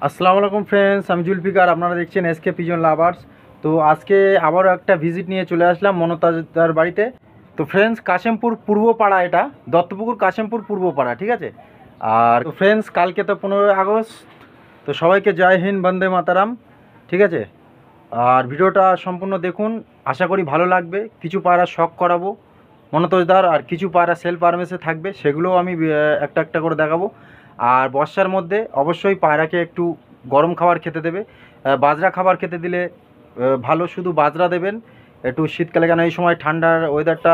আসসালামু আলাইকুম ফ্রেন্ডস, আমি জুলফিকার। আপনারা দেখছেন এসকে পিজন লাভার্স। তো আজকে আবারও একটা ভিজিট নিয়ে চলে আসলাম মনতাজদার বাড়িতে। তো ফ্রেন্ডস, কাশেমপুর পূর্বপাড়া, এটা দত্তপুকুর কাশেমপুর পূর্বপাড়া, ঠিক আছে। আর তো ফ্রেন্ডস, কালকে তো 15ই আগস্ট। তো সবাইকে জয় হিন্দ, বন্দে মাতারাম, ঠিক আছে। আর ভিডিওটা সম্পূর্ণ দেখুন, আশা করি ভালো লাগবে। কিছু পায়রা শখ করাবো মনতোজদার, আর কিছু পায়রা সেল পারমেসে থাকবে, সেগুলোও আমি একটা একটা করে দেখাবো। আর বর্ষার মধ্যে অবশ্যই পায়রাকে একটু গরম খাবার খেতে দেবে। বাজরা খাবার খেতে দিলে ভালো, শুধু বাজরা দেবেন। একটু শীতকালে, কেন এই সময় ঠান্ডার ওয়েদারটা,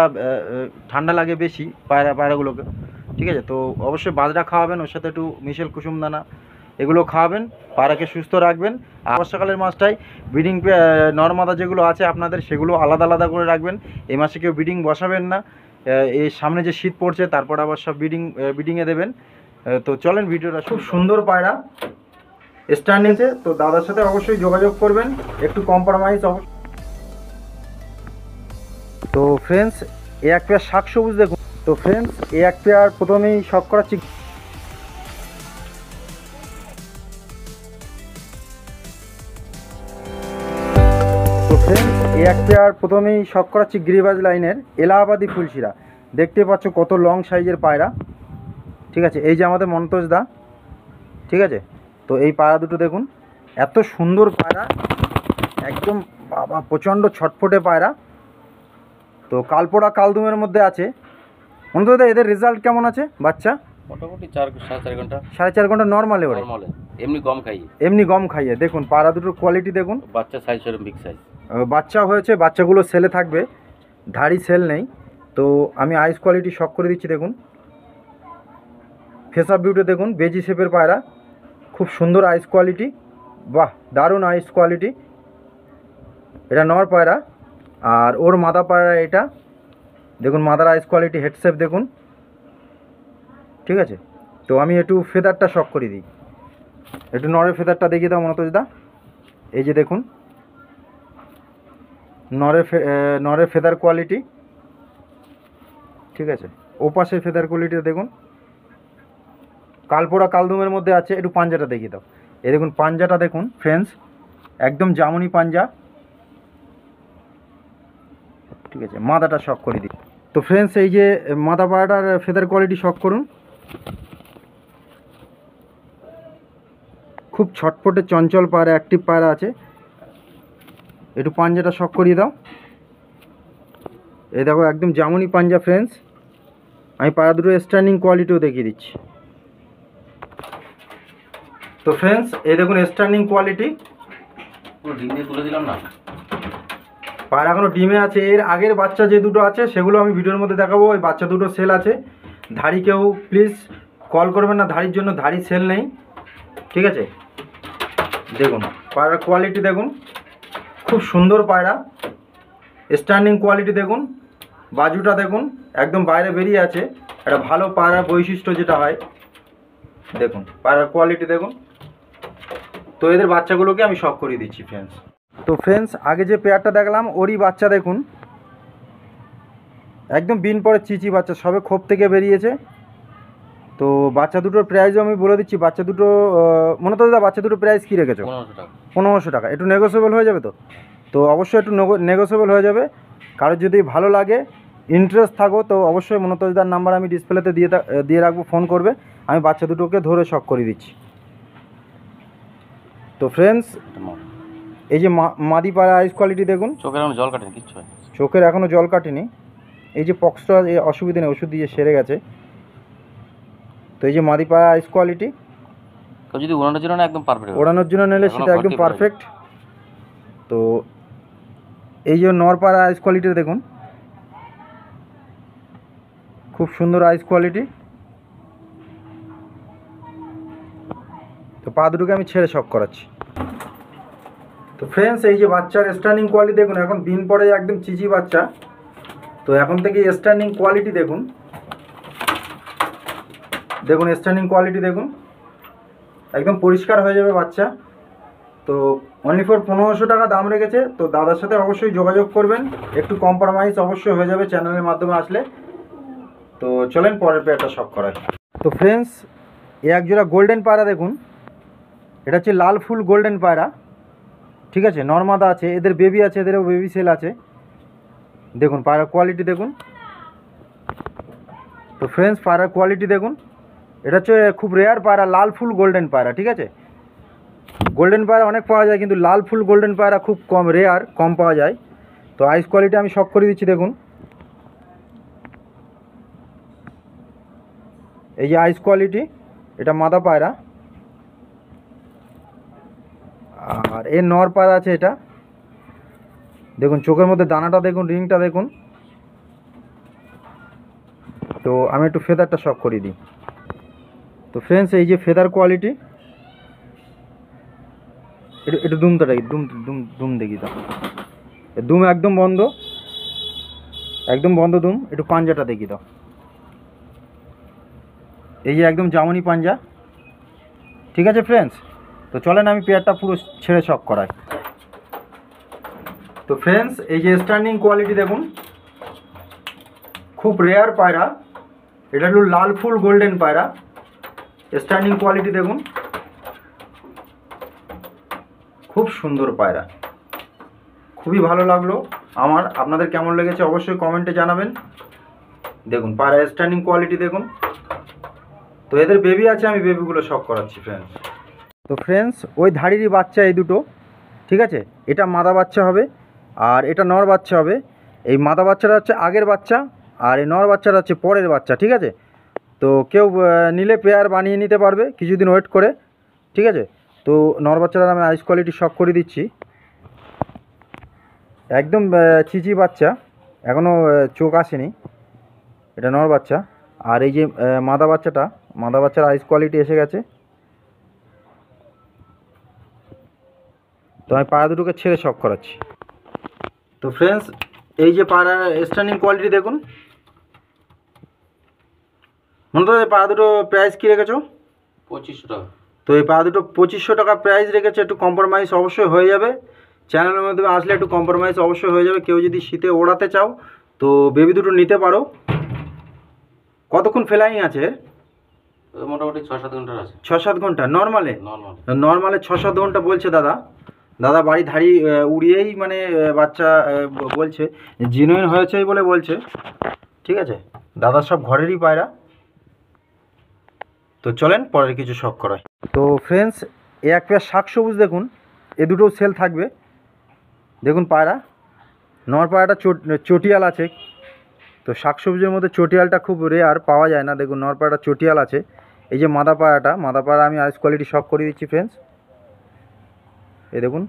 ঠান্ডা লাগে বেশি পায়রাগুলোকে, ঠিক আছে। তো অবশ্যই বাজরা খাওয়াবেন, ওর সাথে একটু মিশেল কুসুমদানা এগুলো খাওয়াবেন, পায়রাকে সুস্থ রাখবেন। আর বর্ষাকালের মাসটাই ব্রিডিং নর্মাদা যেগুলো আছে আপনাদের, সেগুলো আলাদা আলাদা করে রাখবেন। এই মাসে কেউ ব্রিডিং বসাবেন না। এই সামনে যে শীত পড়ছে, তারপর আবার সব ব্রিডিংয়ে দেবেন। তো চলেন ভিডিওটা। খুব সুন্দর পায়রা স্ট্যান্ডিংতে, তো দাদার সাথে অবশ্যই যোগাযোগ করবেন, একটু কম্প্রোমাইজ তো ফ্রেন্ডস, এ এক পেয়ার শাক সবুজ দেখুন। তো ফ্রেন্ডস, এ এক পেয়ার প্রথমেই শখ করাচ্ছি। তো ফ্রেন্ডস, এ এক পেয়ার প্রথমেই শখ করাচ্ছি গিরিবাজ লাইনের এলাহাবাদি ফুলশিরা। দেখতে পাচ্ছ কত লং সাইজের পায়রা, ঠিক আছে। এই যে আমাদের মন্তোজদা, ঠিক আছে। তো এই পায়রা দুটো দেখুন, এত সুন্দর পায়রা, একদম বাবা প্রচণ্ড ছটফটে পায়রা। তো কালপোড়া কালদুমের মধ্যে আছে। মন্তোজদা, এদের রেজাল্ট কেমন আছে? বাচ্চা মোটামুটি 4.5 ঘন্টা। 4.5 ঘন্টা নর্মালে ওরে, এমনি গম খাইয়ে। দেখুন পায়রা দুটোর কোয়ালিটি দেখুন, বাচ্চা সাইজ সেরকম বিগ সাইজ। বাচ্চা হয়েছে, বাচ্চাগুলো সেলে থাকবে, ধাড়ি সেল নেই। তো আমি আইস কোয়ালিটি শক করে দিচ্ছি, দেখুন ফেস আপ বিউটি দেখুন, বেজি শেপের পায়রা, খুব সুন্দর আইস কোয়ালিটি, বাহ দারুণ আইস কোয়ালিটি। এটা নর পায়রা, আর ওর মাদা পায়রা এটা দেখুন, মাদার আইস কোয়ালিটি, হেডশেপ দেখুন, ঠিক আছে। তো আমি একটু ফেদারটা শক করে দিই, একটু নরের ফেদারটা দেখিয়ে দাও মনোতোজদা। এই যে দেখুন নরের ফেদার কোয়ালিটি, ঠিক আছে। ওপাশের ফেদার কোয়ালিটিটা দেখুন, কালপোড়া কালদুমের মধ্যে আছে। একটু পাঞ্জাটা দেখিয়ে দাও। এই দেখুন পাঞ্জাটা দেখুন ফ্রেন্ডস, একদম জামুনি পাঞ্জা, ঠিক আছে। মাদাটা শক করে দিই। তো ফ্রেন্ডস, এই যে মাদা পায়রাটার ফেদার কোয়ালিটি শক করুন, খুব ছটফটে চঞ্চল পায়রা, অ্যাক্টিভ পায়রা আছে। একটু পাঞ্জাটা শক করিয়ে দাও। এই দেখো একদম জামুনি পাঞ্জা ফ্রেন্ডস। আমি পায়রা দুটো স্ট্যান্ডিং কোয়ালিটিও দেখিয়ে দিচ্ছি। তো ফ্রেন্ডস, এই দেখুন স্ট্যান্ডিং কোয়ালিটি, ডিমে তুলে দিলাম না, পায়রা এখনও ডিমে আছে। এর আগের বাচ্চা যে দুটো আছে সেগুলো আমি ভিডিওর মধ্যে দেখাবো। ওই বাচ্চা দুটো সেল আছে। ধাড়ি কেউ প্লিজ কল করবেন না, ধাড়ির জন্য, ধাড়ি সেল নেই, ঠিক আছে। দেখুন পায়রার কোয়ালিটি দেখুন, খুব সুন্দর পায়রা, স্ট্যান্ডিং কোয়ালিটি দেখুন, বাজুটা দেখুন একদম বাইরে বেরিয়ে আছে। একটা ভালো পায়রার বৈশিষ্ট্য যেটা হয়, দেখুন পায়রার কোয়ালিটি দেখুন। তো এদের বাচ্চাগুলোকে আমি শক করিয়ে দিচ্ছি ফ্রেন্ডস। তো ফ্রেন্ডস, আগে যে পেয়ারটা দেখলাম ওরই বাচ্চা দেখুন, একদম বিন পরে চিচি বাচ্চা, সবে খোপ থেকে বেরিয়েছে। তো বাচ্চা দুটোর প্রাইসও আমি বলে দিচ্ছি। বাচ্চা দুটো মনে তো দাদা, বাচ্চা দুটোর প্রাইস কী রেখেছো? 1500 টাকা। একটু নেগোসিয়েবল হয়ে যাবে তো? তো অবশ্যই একটু নেগোসিয়েবল হয়ে যাবে। কারোর যদি ভালো লাগে, ইন্টারেস্ট থাকো, তো অবশ্যই মনোতজদার নাম্বার আমি ডিসপ্লেতে দিয়ে রাখবো, ফোন করবে, আমি বাচ্চা দুটোকে ধরে শক করে দিচ্ছি। তো ফ্রেন্ডস, এই যে মাদি পায়রা আইস কোয়ালিটি দেখুন, চোখের এখনো জল কাটেনি, কিচ্ছু হয়, চোখের এখনও জল কাটেনি। এই যে পক্সটা, এই অসুবিধা নেই, ওষুধ দিয়ে সেরে গেছে। তো এই যে মাদি পায়রা আইস কোয়ালিটি, যদি ওড়ানোর জন্য না একদম পারফেক্ট, ওড়ানোর জন্য নিলে সেটা একদম পারফেক্ট। তো এই যে নর পায়রা আইস কোয়ালিটি দেখুন, খুব সুন্দর আইস কোয়ালিটি। তো পা দুটোকে আমি ছেড়ে শক করাচ্ছি। তো ফ্রেন্ডস, এই যে বাচ্চার স্ট্যান্ডিং কোয়ালিটি দেখুন, এখন দিন পরে একদম চিচি বাচ্চা। তো এখন থেকে স্ট্যান্ডিং কোয়ালিটি দেখুন, দেখুন স্ট্যান্ডিং কোয়ালিটি দেখুন, একদম পরিষ্কার হয়ে যাবে বাচ্চা। তো অনলি ফর 1500 টাকা দাম রেখেছে। তো দাদার সাথে অবশ্যই যোগাযোগ করবেন, একটু কম্প্রোমাইজ অবশ্যই হয়ে যাবে চ্যানেলের মাধ্যমে আসলে। তো চলেন পরের পেয়ারটা শক করাই। তো ফ্রেন্ডস, এ এক জোড়া গোল্ডেন পায়রা দেখুন, এটা হচ্ছে লাল ফুল গোল্ডেন পায়রা, ঠিক আছে। নর্মাদা আছে, এদের বেবি আছে, এদেরও বেবি সেল আছে। দেখুন পায়রার কোয়ালিটি দেখুন। তো ফ্রেন্ডস পায়রার কোয়ালিটি দেখুন, এটা হচ্ছে খুব রেয়ার পায়রা, লাল ফুল গোল্ডেন পায়রা, ঠিক আছে। গোল্ডেন পায়রা অনেক পাওয়া যায়, কিন্তু লাল ফুল গোল্ডেন পায়রা খুব কম, রেয়ার, কম পাওয়া যায়। তো আইস কোয়ালিটি আমি শক করে দিচ্ছি দেখুন। এই যে আইস কোয়ালিটি, এটা মাদা পায়রা। আর এর নর পায়রা আছে এটা, দেখুন চোখের মধ্যে দানাটা দেখুন, রিংটা দেখুন। তো আমি একটু ফেদারটা শক করে দিই। তো ফ্রেন্ডস এই যে ফেদার কোয়ালিটি, একটু দুমটা দেখি, দুম দুম দুম দেখি, দাও দুম একদম বন্ধ, একদম বন্ধ দুম। একটু পাঞ্জাটা দেখি দাও, এই যে একদম জামনি পাঞ্জা, ঠিক আছে ফ্রেন্ডস। তো চলেন আমি পেয়ারটা পুরো ছেড়ে শক করাই। তো ফ্রেন্ডস এই যে স্ট্যান্ডিং কোয়ালিটি দেখুন, খুব রেয়ার পায়রা, এটা হলো লাল ফুল গোল্ডেন পায়রা। স্ট্যান্ডিং কোয়ালিটি দেখুন, খুব সুন্দর পায়রা, খুবই ভালো লাগলো আমার। আপনাদের কেমন লেগেছে অবশ্যই কমেন্টে জানাবেন। দেখুন পায়রা স্ট্যান্ডিং কোয়ালিটি দেখুন। তো এদের বেবি আছে, আমি বেবিগুলো শক করাচ্ছি ফ্রেন্ডস। তো ফ্রেন্ডস ওই ধাড়িরই বাচ্চা এই দুটো, ঠিক আছে। এটা মাদা বাচ্চা হবে আর এটা নর বাচ্চা হবে। এই মাদা বাচ্চাটা হচ্ছে আগের বাচ্চা, আর এই নর বাচ্চাটা হচ্ছে পরের বাচ্চা, ঠিক আছে। তো কেউ নিলে পেয়ার বানিয়ে নিতে পারবে কিছুদিন ওয়েট করে, ঠিক আছে। তো নর বাচ্চাটার আমি আইস কোয়ালিটি শক করে দিচ্ছি, একদম চিচি বাচ্চা, এখনও চোখ আসেনি, এটা নর বাচ্চা। আর এই যে মাদা বাচ্চাটা, মাদা বাচ্চার আইস কোয়ালিটি এসে গেছে। তো আমি পায়রা দুটোকে ছেড়ে শক করাচ্ছি। তো ফ্রেন্ডস এই যে পায়রা স্ট্যান্ডিং কোয়ালিটি দেখুন। মনে তো এই পায়রা দুটো প্রাইস কী রেখেছো? 2500 টাকা। তো এই পায়রা দুটো 2500 টাকা প্রাইস রেখেছে, একটু কম্প্রোমাইজ অবশ্যই হয়ে যাবে। চ্যানেলের মধ্যে আসলে একটু কম্প্রোমাইজ অবশ্যই হয়ে যাবে। কেউ যদি শীতে ওড়াতে চাও তো বেবি দুটো নিতে পারো। কতক্ষণ ফ্লাইং আছে? মোটামুটি 6-7 ঘন্টার আছে। 6-7 ঘন্টা নর্মালে? নর্মাল। নর্মালে 6-7 ঘন্টা বলছে দাদা। দাদা বাড়ি ধাড়ি উড়িয়েই মানে বাচ্চা বলছে, জিনুইন হয়েছে বলে বলছে, ঠিক আছে। দাদা সব ঘরেরই পায়রা। তো চলেন পরের কিছু শখ করাই। তো ফ্রেন্ডস এ এক পেয়ার শাক সবুজ দেখুন, এ দুটোও সেল থাকবে। দেখুন পায়রা, নর পায়রাটা চটিয়াল আছে। তো শাক সবুজের মধ্যে চটিয়ালটা খুব রেয়ার, পাওয়া যায় না। দেখুন নর পায়রাটা চটিয়াল আছে। এই যে মাদা পায়রাটা, মাদা পায়রা আমি আইস কোয়ালিটি শক করে দিচ্ছি ফ্রেন্ডস। এই দেখুন,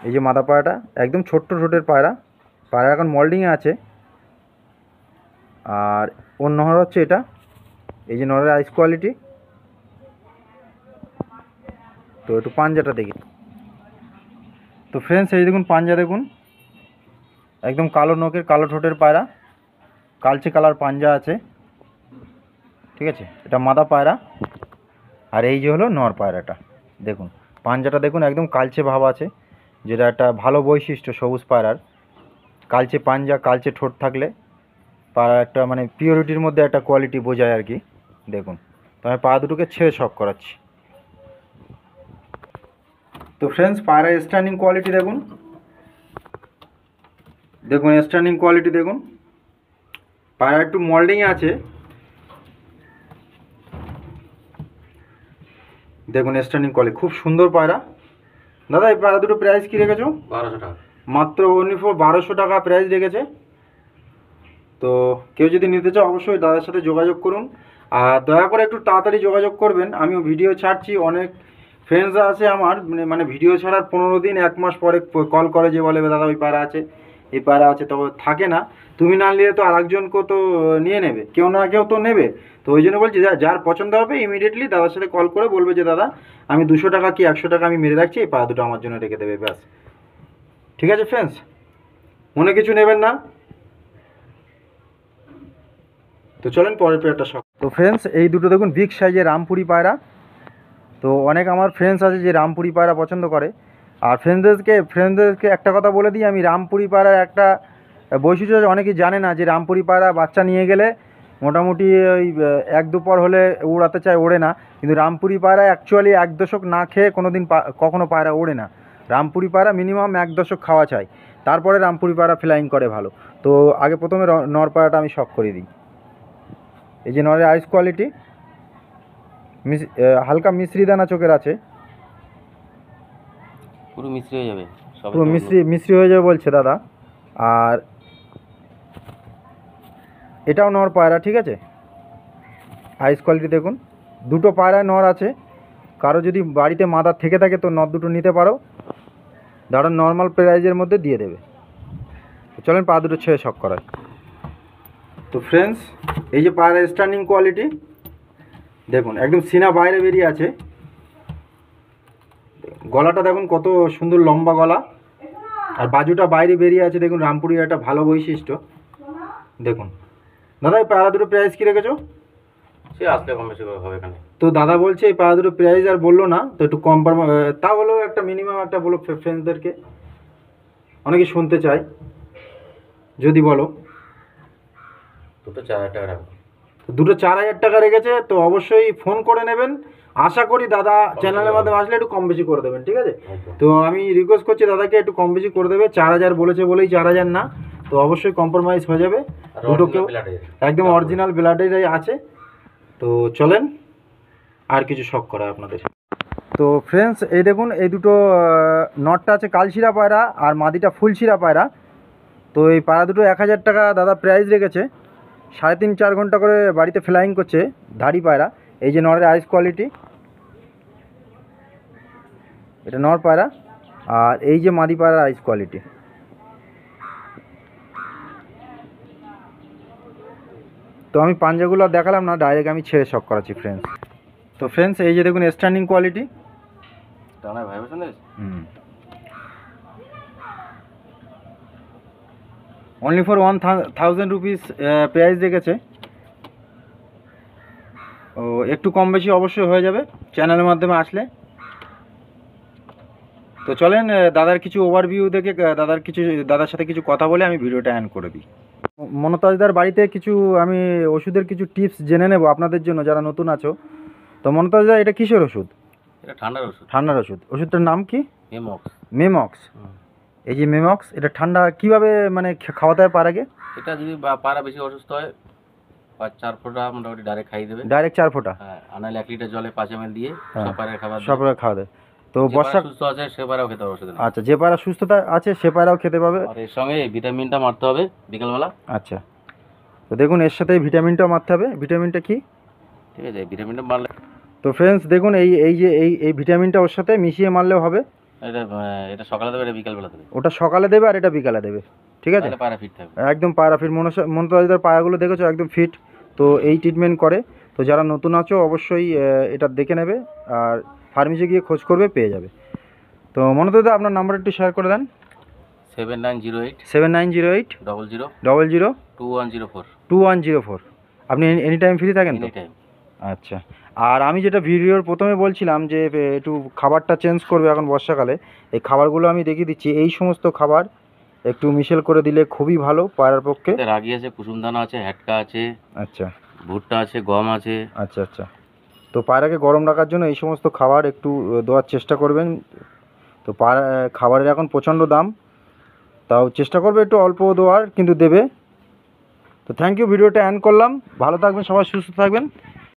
এই যে মাদা পায়রাটা একদম ছোট্ট ঠোঁটের পায়রা, পায়রা এখন মল্ডিংয়ে আছে। আর ওর নহর হচ্ছে এটা, এই যে নরের আইস কোয়ালিটি। তো একটু পাঞ্জাটা দেখি। তো ফ্রেন্ডস এই দেখুন পাঞ্জা দেখুন, একদম কালো নখের কালো ঠোঁটের পায়রা, কালচে কালার পাঞ্জা আছে, ঠিক আছে। এটা মাদা পায়রা। আর এই যে হলো নর পায়রাটা, দেখুন পাঞ্জাটা দেখুন, একদম কালচে ভাব আছে, যেটা একটা ভালো বৈশিষ্ট্য সবুজ পায়রার। কালচে পাঞ্জা, কালচে ঠোঁট থাকলে পায়রা একটা মানে পিওরিটির মধ্যে একটা কোয়ালিটি বোঝায় আর কি। দেখুন তো আমি পায়রা দুটোকে ছেড়ে শক করাচ্ছি। তো ফ্রেন্ডস পায়রা স্ট্যান্ডিং কোয়ালিটি দেখুন, দেখুন স্ট্যান্ডিং কোয়ালিটি দেখুন। পায়রা একটু মল্ডিংয়ে আছে, দেখুন স্ট্যান্ডিং কোয়ালিটি খুব সুন্দর পায়রা। দাদা এই পায়রা দুটো প্রাইস কী রেখেছো? 1200 টাকা মাত্র অনলি ফর 1200 টাকা প্রাইস রেখেছে। তো কেউ যদি নিতে চাও অবশ্যই দাদার সাথে যোগাযোগ করুন। আর দয়া করে একটু তাড়াতাড়ি যোগাযোগ করবেন, আমিও ভিডিও ছাড়ছি। অনেক ফ্রেন্ডসরা আছে আমার, মানে ভিডিও ছাড়ার 15 দিন 1 মাস পরে কল করে, যে বলে দাদা ওই পায়রা আছে, এই পায়রা আছে, তো থাকে না। তুমি না নিলে তো আরেকজনকেও তো নিয়ে নেবে, কেউ না কেউ তো নেবে। তো ওই জন্য বলছি যার পছন্দ হবে ইমিডিয়েটলি দাদার সাথে কল করে বলবে যে দাদা আমি 200 টাকা কি 100 টাকা আমি মেরে রাখছি, এই পায়রা দুটো আমার জন্য রেখে দেবে, ব্যাস। ঠিক আছে ফ্রেন্ডস, মনে কিছু নেবেন না। তো চলেন পরের পেয়ারটা শখ। তো ফ্রেন্ডস এই দুটো দেখুন বিগ সাইজের রামপুরি পায়রা। তো অনেক আমার ফ্রেন্ডস আছে যে রামপুরি পায়রা পছন্দ করে। আর ফ্রেন্ডসদেরকে একটা কথা বলে দিই, আমি রামপুরি পায়রার একটা বৈশিষ্ট্য অনেকেই জানে না, যে রামপুরি পায়রা বাচ্চা নিয়ে গেলে মোটামুটি ওই 1-2 পর হলে উড়াতে চায়, ওড়ে না। কিন্তু রামপুরি পায়রা অ্যাকচুয়ালি 1 দশক না খেয়ে কোনো দিন কখনো পায়রা ওড়ে না। রামপুরি পায়রা মিনিমাম 1 দশক খাওয়া চাই, তারপরে রামপুরি পায়রা ফ্লাইং করে ভালো। তো আগে প্রথমে নর পায়রাটা আমি শক করে দিই। এই যে নরের আইস কোয়ালিটি, হালকা মিশ্রি দানা চোখের আছে, পুরো মিস্ত্রি হয়ে যাবে, পুরো মিশ্রি হয়ে যাবে বলছে দাদা। আর এটাও নর পায়রা, ঠিক আছে। আইস কোয়ালিটি দেখুন, দুটো পায়রায় নর আছে। কারো যদি বাড়িতে মাদার থেকে থাকে তো নর দুটো নিতে পারো, দাঁড়ান নর্মাল প্রাইজের মধ্যে দিয়ে দেবে। তো চলেন পা দুটো ছেড়ে শক করায়। তো ফ্রেন্ডস, এই যে পায়রা স্ট্যান্ডিং কোয়ালিটি দেখুন, একদম সিনা বাইরে বেরিয়ে আছে। গলাটা দেখুন কত সুন্দর লম্বা গলা, আর বাজুটা বাইরে বেরিয়ে আছে। দেখুন রামপুরির একটা ভালো বৈশিষ্ট্য। দেখুন দাদা, এই পায়রা দুটো প্রাইস কী রেখেছো? সে আসলে কম বেশি হবে এখানে। তো দাদা বলছে এই পায়রা দুটো প্রাইস আর বললো না, তো একটু কম তা হলেও একটা মিনিমাম একটা বলো ফ্রেন্ডসদেরকে, অনেকে শুনতে চায়, যদি বলো। দুটো 4,000 টাকা রাখবো। দুটো 4,000 টাকা রেখেছে, তো অবশ্যই ফোন করে নেবেন। আশা করি দাদা চ্যানেলের মাধ্যমে আসলে একটু কম বেশি করে দেবেন, ঠিক আছে। তো আমি রিকোয়েস্ট করছি দাদাকে একটু কম বেশি করে দেবে। 4,000 বলেছে বলেই 4,000 না, তো অবশ্যই কম্প্রোমাইজ হয়ে যাবে। দুটোকেও একদম অরিজিনাল ব্লাডেরই আছে। তো চলেন আর কিছু শখ করা আপনাদের। তো ফ্রেন্ডস, এই দেখুন এই দুটো নটটা আছে কালশিরা পায়রা আর মাদিটা ফুলশিরা পায়রা। তো এই পায়রা দুটো 1,000 টাকা দাদা প্রাইস রেখেছে। 3.5-4 ঘন্টা করে বাড়িতে ফ্লাইং করছে ধাড়ি পায়রা। এই যে নরের আইস কোয়ালিটি, এটা নর পায়রা। আর এই যে মাদি পায়রার আইস কোয়ালিটি। তো আমি পাঞ্জাগুলো দেখালাম না, ডাইরেক্ট আমি ছেড়ে শক করাচ্ছি ফ্রেন্ডস। তো ফ্রেন্ডস, এই যে দেখুন স্ট্যান্ডিং কোয়ালিটি, টানা ভাইব্রেশন আছে। অনলি ফর 1,000 রুপিস প্রাইস রেখেছে। ও একটু কম বেশি অবশ্যই হয়ে যাবে চ্যানেলের মাধ্যমে আসলে। তো চলেন দাদার কিছু ওভারভিউ দেখে দাদার সাথে কিছু কথা বলে আমি ভিডিওটা এন্ড করে দিই। মনতাজদার বাড়িতে কিছু আমি ওষুধের কিছু টিপস জেনে নেব আপনাদের জন্য যারা নতুন আছো। তো মনতাজদা, এটা কিসের ওষুধ? এটা ঠান্ডার ওষুধ। ঠান্ডার ওষুধ। ওষুধটার নাম কি? মেমক্স। মেমক্স। এই যে মেমক্স, এটা ঠান্ডা কিভাবে মানে খাওয়াতে হয় পায়রাকে? এটা যদি পায়রা বেশি অসুস্থ হয় 4 ফোঁটা মোটামুটি ডাইরেক্ট খাইয়ে দেবে। ডাইরেক্ট 4 ফোঁটা? হ্যাঁ, আনালে 1 লিটার জলে 5 ml দিয়ে সব পায়রা খাবার সব পায়রা খাওয়া দেয়। তো বর্ষা সুস্থ আছে সে পায়রাও খেতে পারবে ওষুধ। আচ্ছা, যে পায়রা সুস্থতা আছে সে পায়রাও খেতে পাবে। আর এর সঙ্গে ভিটামিনটা মারতে হবে বিকালবেলা। আচ্ছা, তো দেখুন এর সাথে ভিটামিনটাও মারতে হবে। ভিটামিনটা কি? ঠিক আছে, ভিটামিনটা মারলে। তো ফ্রেন্ডস দেখুন, এই ভিটামিনটা ওর সাথে মিশিয়ে মারলেও হবে। এটা সকালে দেবে, এটা বিকালবেলা দেবে। ওটা সকালে দেবে আর এটা বিকালে দেবে, ঠিক আছে। পায়রা ফিট থাকবে, একদম পায়রা ফিট। মনতাজদার পায়রাগুলো দেখেছো একদম ফিট। তো এই ট্রিটমেন্ট করে। তো যারা নতুন আছো অবশ্যই এটা দেখে নেবে, আর ফার্মেসি গিয়ে খোঁজ করবে, পেয়ে যাবে। তো মনতাজদা আপনার নাম্বার একটু শেয়ার করে দেন। 7908 7908 00 00 2104 2104। আপনি এনি টাইম ফ্রি থাকেন তো? Any time. আচ্ছা, আর আমি যেটা ভিডিওর প্রথমে বলছিলাম যে একটু খাবারটা চেঞ্জ করবে এখন বর্ষাকালে, এই খাবারগুলো আমি দেখিয়ে দিচ্ছি। এই সমস্ত খাবার একটু মিশেল করে দিলে খুবই ভালো পায়রার পক্ষে। রাগি আছে, কুসুমদানা আছে, হ্যাটকা আছে, আচ্ছা, ভুট্টা আছে, গম আছে। আচ্ছা আচ্ছা। তো পায়রাকে গরম রাখার জন্য এই সমস্ত খাবার একটু দেওয়ার চেষ্টা করবেন। তো খাবারের এখন প্রচণ্ড দাম, তাও চেষ্টা করবে একটু অল্প দেওয়ার, কিন্তু দেবে। তো থ্যাংক ইউ, ভিডিওটা এন্ড করলাম। ভালো থাকবেন সবাই, সুস্থ থাকবেন।